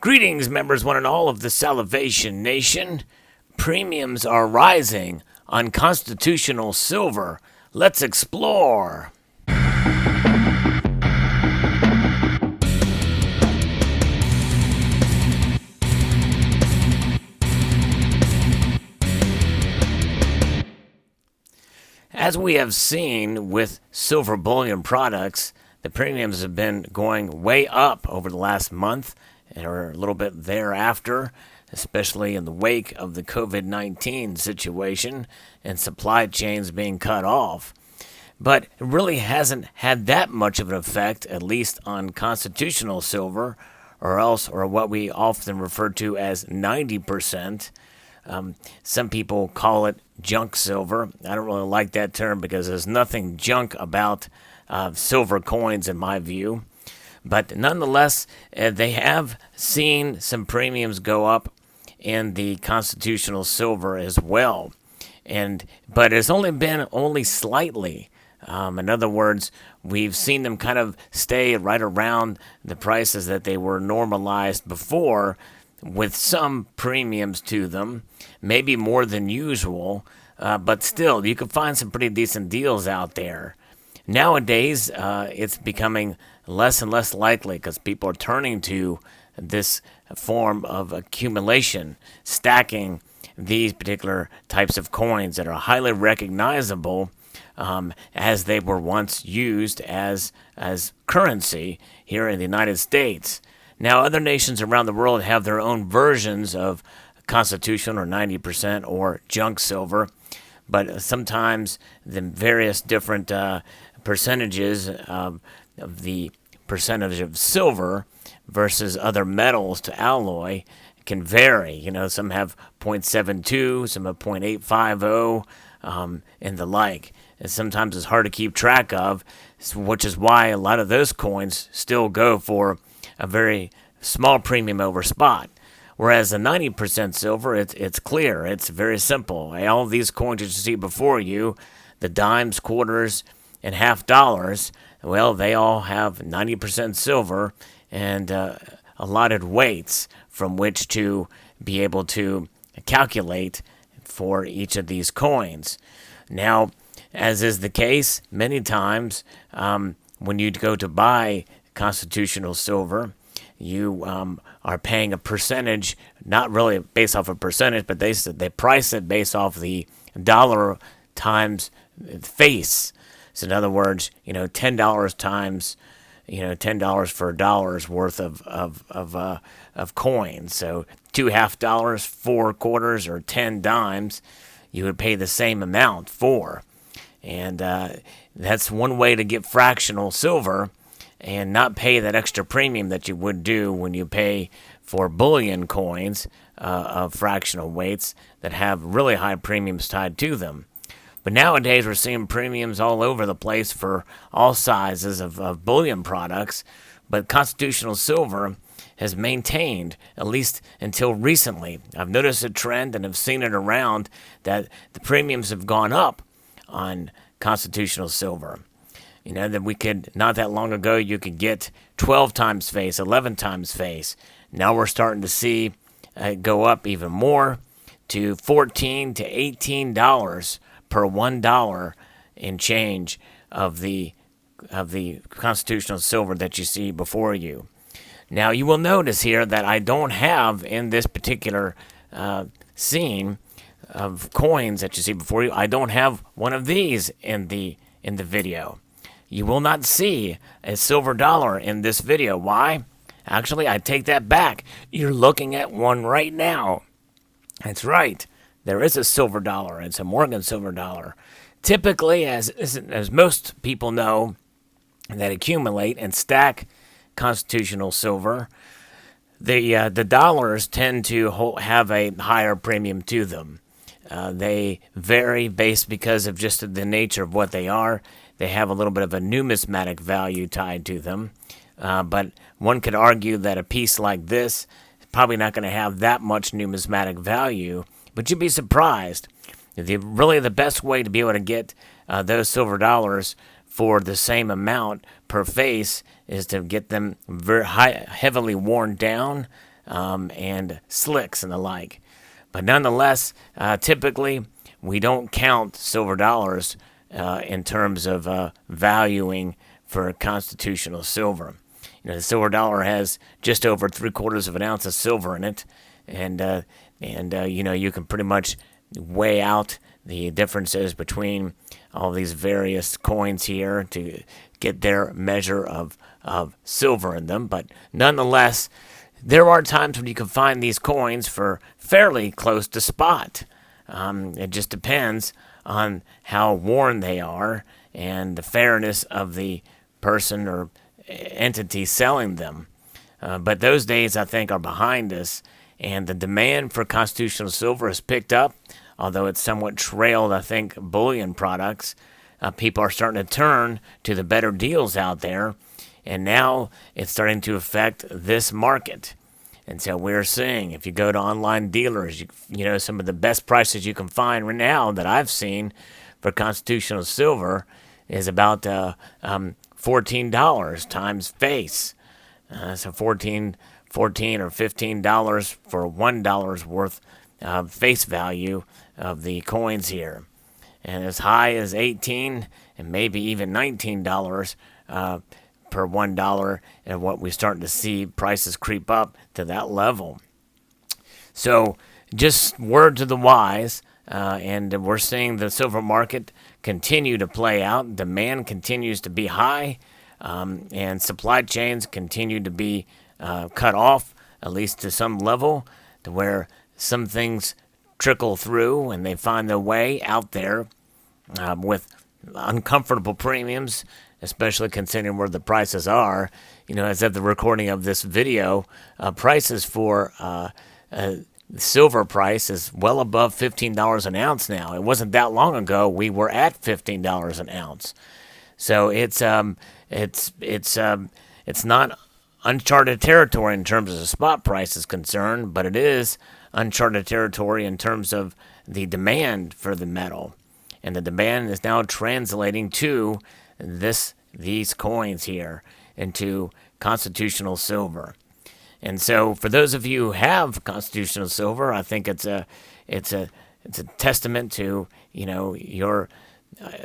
Greetings, members, one and all of the Salivation Nation. Premiums are rising on constitutional silver. Let's explore. As we have seen with silver bullion products, the premiums have been going way up over the last month or a little bit thereafter, especially in the wake of the COVID-19 situation and supply chains being cut off. But it really hasn't had that much of an effect, at least on constitutional silver, or what we often refer to as 90%. Some people call it junk silver. I don't really like that term because there's nothing junk about silver coins in my view. But nonetheless, they have seen some premiums go up in the constitutional silver as well. But it's only been slightly. In other words, we've seen them kind of stay right around the prices that they were normalized before, with some premiums to them, maybe more than usual, but still, you can find some pretty decent deals out there. Nowadays, it's becoming less and less likely because people are turning to this form of accumulation, stacking these particular types of coins that are highly recognizable as they were once used as currency here in the United States. Now, other nations around the world have their own versions of constitutional or 90% or junk silver, but sometimes the various different percentages of the percentage of silver versus other metals to alloy can vary. You know, some have 0.72, some have 0.850, and the like. And sometimes it's hard to keep track of, which is why a lot of those coins still go for a very small premium over spot. Whereas the 90% silver, it's clear. It's very simple. All of these coins that you see before you, the dimes, quarters, and half dollars, well, they all have 90% silver and allotted weights from which to be able to calculate for each of these coins. Now, as is the case many times, when you go to buy constitutional silver, you are paying a percentage, not really based off a percentage, but they price it based off the dollar times face. So in other words, $10 times, $10 for a dollar's worth of coins. So $2.50, 4 quarters, or 10 dimes, you would pay the same amount for. And that's one way to get fractional silver and not pay that extra premium that you would do when you pay for bullion coins of fractional weights that have really high premiums tied to them. But nowadays we're seeing premiums all over the place for all sizes of bullion products, but constitutional silver has maintained, at least until recently. I've noticed a trend and have seen it around that the premiums have gone up on constitutional silver. That we could, not that long ago, you could get 12 times face, 11 times face. Now we're starting to see it go up even more to $14 to $18 per $1 in change of the constitutional silver that you see before you. Now you will notice here that I don't have in this particular scene of coins that you see before you, I don't have one of these in the video. You will not see a silver dollar in this video. Why? Actually, I take that back. You're looking at one right now. That's right. There is a silver dollar. It's a Morgan silver dollar. Typically, as most people know that accumulate and stack constitutional silver, the dollars tend to have a higher premium to them. They vary because of just the nature of what they are. They have a little bit of a numismatic value tied to them. But one could argue that a piece like this is probably not going to have that much numismatic value. But you'd be surprised. Really the best way to be able to get those silver dollars for the same amount per face is to get them very heavily worn down and slicks and the like. But nonetheless, typically we don't count silver dollars in terms of valuing for constitutional silver. The silver dollar has just over 3/4 of an ounce of silver in it, and you can pretty much weigh out the differences between all these various coins here to get their measure of silver in them. But nonetheless, there are times when you can find these coins for fairly close to spot. It just depends on how worn they are and the fairness of the person or entity selling them. But those days, I think, are behind us, and the demand for constitutional silver has picked up, although it's somewhat trailed, I think, bullion products. People are starting to turn to the better deals out there, and now it's starting to affect this market. And so we're seeing, if you go to online dealers, some of the best prices you can find right now that I've seen for constitutional silver is about $14 times face. So $14 or $15 for $1 worth of face value of the coins here. And as high as $18 and maybe even $19 per $1, and what we're starting to see prices creep up to that level. So just word to the wise, and we're seeing the silver market continue to play out. Demand continues to be high, and supply chains continue to be cut off, at least to some level, to where some things trickle through and they find their way out there with uncomfortable premiums, especially considering where the prices are. As of the recording of this video, prices for silver price is well above $15 an ounce now. It wasn't that long ago we were at $15 an ounce. So it's not uncharted territory in terms of the spot price is concerned, but it is uncharted territory in terms of the demand for the metal. And the demand is now translating to these coins here into constitutional silver. And so for those of you who have constitutional silver, I think it's a testament to your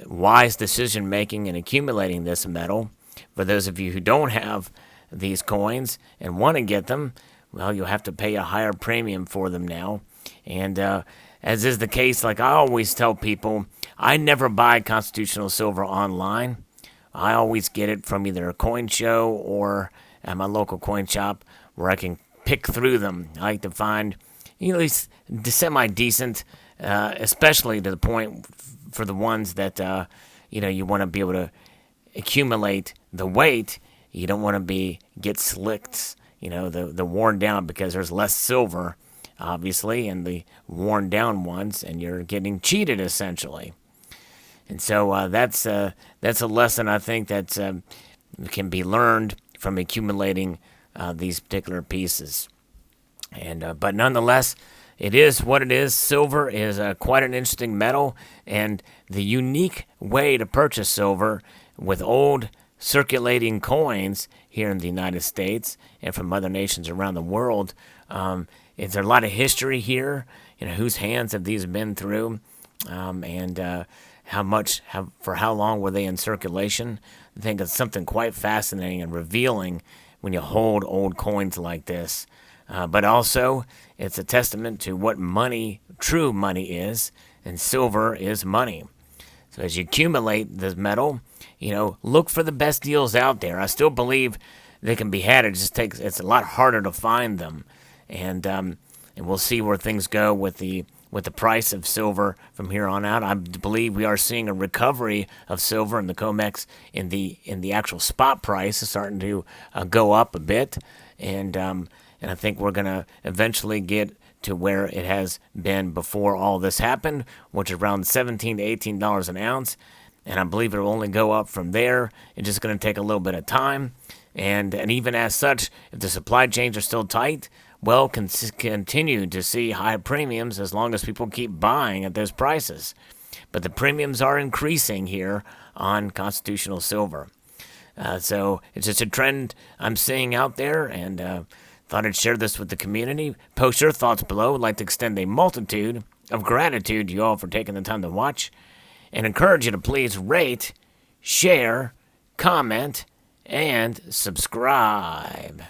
wise decision making in accumulating this metal. For those of you who don't have these coins and want to get them, well, you'll have to pay a higher premium for them now. And as is the case, like I always tell people, I never buy constitutional silver online. I always get it from either a coin show or at my local coin shop where I can pick through them. I like to find at least semi-decent, especially to the point for the ones that you want to be able to accumulate the weight. You don't want to get slicked, the worn down, because there's less silver, obviously, in the worn down ones, and you're getting cheated essentially. And so that's a lesson I think that can be learned from accumulating these particular pieces. And but nonetheless, it is what it is. Silver is quite an interesting metal, and the unique way to purchase silver with old circulating coins here in the United States and from other nations around the world. Is there a lot of history here? Whose hands have these been through, and for how long were they in circulation? I think it's something quite fascinating and revealing when you hold old coins like this. But also, it's a testament to what true money is, and silver is money. So as you accumulate this metal, look for the best deals out there. I still believe they can be had. It's a lot harder to find them, and we'll see where things go with the price of silver from here on out. I believe we are seeing a recovery of silver, and the COMEX in the actual spot price is starting to go up a bit, and I think we're going to eventually get to where it has been before all this happened, which is around $17 to $18 an ounce. And I believe it will only go up from there. It's just going to take a little bit of time. And even as such, if the supply chains are still tight, well, continue to see high premiums as long as people keep buying at those prices. But the premiums are increasing here on constitutional silver. So it's just a trend I'm seeing out there, and Thought I'd share this with the community. Post your thoughts below. I'd like to extend a multitude of gratitude to you all for taking the time to watch, and encourage you to please rate, share, comment, and subscribe.